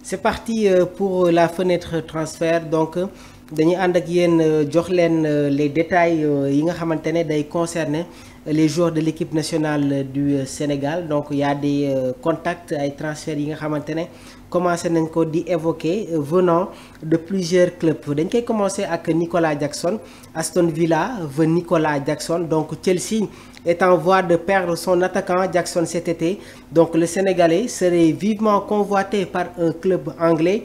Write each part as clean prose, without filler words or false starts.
C'est parti pour la fenêtre transfert donc dañuy ànd ak yéen jox leen les détails yi nga xamante ne day concerner les joueurs de l'équipe nationale du Sénégal. Donc il y a des contacts ay transferts yi nga xamante ne commencé nañ ko di évoquer venant de plusieurs clubs. Dañ koy commencer ak Nicolas Jackson. Aston Villa veut Nicolas Jackson. Donc Chelsea est en voie de perdre son attaquant Jackson cet été. Donc le Sénégalais serait vivement convoité par un club anglais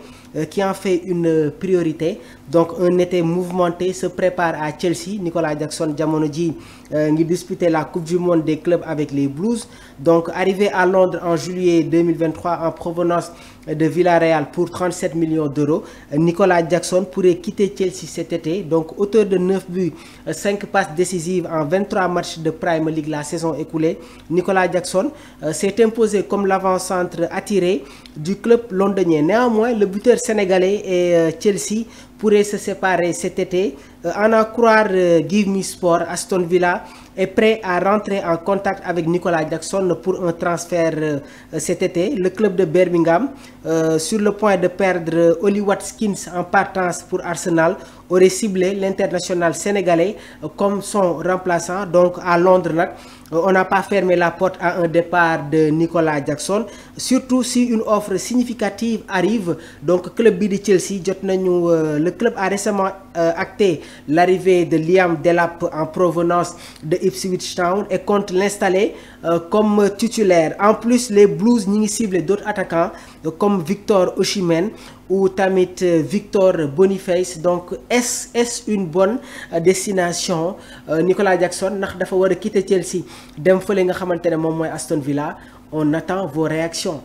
qui en fait une priorité. Donc un été mouvementé se prépare à Chelsea. Nicolas Jackson jamono ji ngi disputer la Coupe du Monde des clubs avec les Blues. Donc arrivé à Londres en juillet 2023 en provenance de Villarreal pour 37 millions d'euros, Nicolas Jackson pourrait quitter Chelsea cet été. Donc auteur de 9 buts, 5 passes décisives en 23 matchs de Premier League la saison écoulée, Nicolas Jackson s'est imposé comme l'avant-centre attiré du club londonien. Néanmoins, le buteur sénégalais et Chelsea pourraient se séparer cet été. En à croire Give Me Sport, Aston Villa est prêt à rentrer en contact avec Nicolas Jackson pour un transfert cet été. Le club de Birmingham, sur le point de perdre Oli Watkins en partance pour Arsenal, aurait ciblé l'international sénégalais comme son remplaçant. Donc à Londres nag on n'a pas fermé la porte à un départ de Nicolas Jackson, surtout si une offre significative arrive. Donc club bi di Chelsea jot nañu le club a récemment acté l'arrivée de Liam Delap en provenance de Ipswich Town et compte l'installer comme titulaire. En plus, les Blues ñi ngi ciblé d'autres attaquants comme Victor Osimhen ou tamit Victor Boniface. Donc est-ce une bonne destination Nicolas Jackson ndax dafa war a quitter Chelsea dem fële nga xamante ne moom mooy Aston Villa? On attend vos réactions.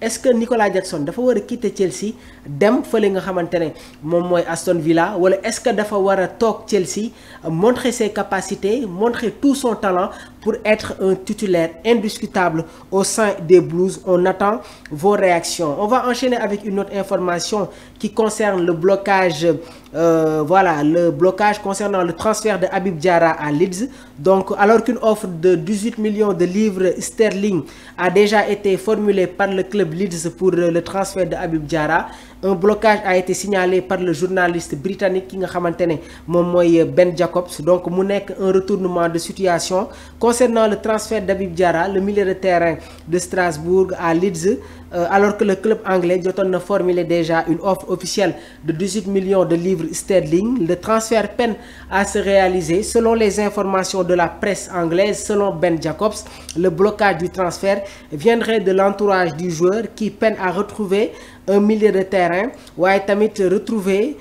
Est-ce que Nicolas Jackson dafa war a quitter Chelsea dem fële nga xamante ne moom mooy Aston Villa, wala est-ce que dafa war a toog Chelsea montrer ses capacités, montrer tout son talent pour être un titulaire indiscutable au sein des Blues? On attend vos réactions. On va enchaîner avec une autre information qui concerne le blocage. Le blocage concernant le transfert de Habib Diarra à Leeds. Donc alors qu'une offre de 18 millions de livres sterling a déjà été formulée par le club Leeds pour le transfert de Habib Diarra, un blocage a été signalé par le journaliste britannique ki nga xamante ne moom mooy Ben Jacobs. Donc mu nekk un retournement de situation concernant le transfert d'Habib Diarra, le milieu de terrain de Strasbourg à Leeds, alors que le club anglais jotoon na formuler déjà une offre officielle de 18 millions de livres sterling. Le transfert peine à se réaliser selon les informations de la presse anglaise. Selon Ben Jacobs, le blocage du transfert viendrait de l'entourage du joueur qui peine à retrouver un milieu de terrain, waaye tamit retrouver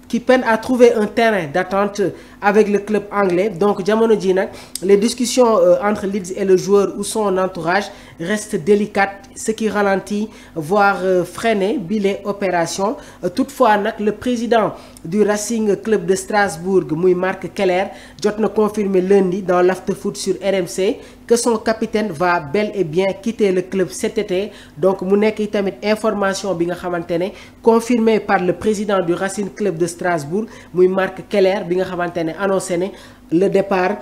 qui peine à trouver un terrain d'attente avec le club anglais. Donc jamono ji nag les discussions entre Leeds et le joueur ou son entourage restent délicates, ce qui ralentit voire freiner bile opération. Toutefois nag le président du Racing Club de Strasbourg muy Marc Keller jot na confirmer lundi dans l'Afterfoot sur RMC que son capitaine va bel et bien quitter le club cet été. Donc mu nekk tamit information bi nga xamante ne confirmée par le président du Racing Club de Strasbourg muy Marc Keller bi nga xamante ne annoncé ne le départ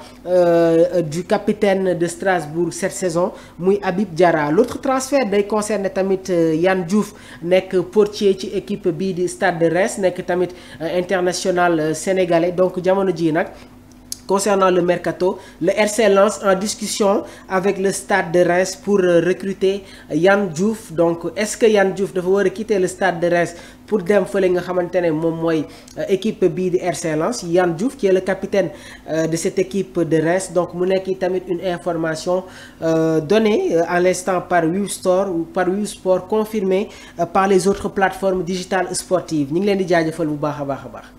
du capitaine de Strasbourg cette saison muy Habib Diarra. L'autre transfert day concerner tamit Yann Diouf nekk portier ci équipe bii di Stade de Reims nekk tamit international sénégalais. Donc jamono ji nag concernant le mercato, le RC Lens en discussion avec le Stade de Reims pour recruter Yann Diouf. Donc est-ce que Yann Diouf dafa war a quitter le Stade de Reims pour dem fële nga xamante ne moom mooy équipe bii di RC Lens? Yann Diouf qui est le capitaine de cette équipe de Reims. Donc mu nekk tamit une information donnée à l'instant par Wivsport confirmée par les autres plateformes digitales sportives. ñu ngi leen di jaajëfal bu baax a baax.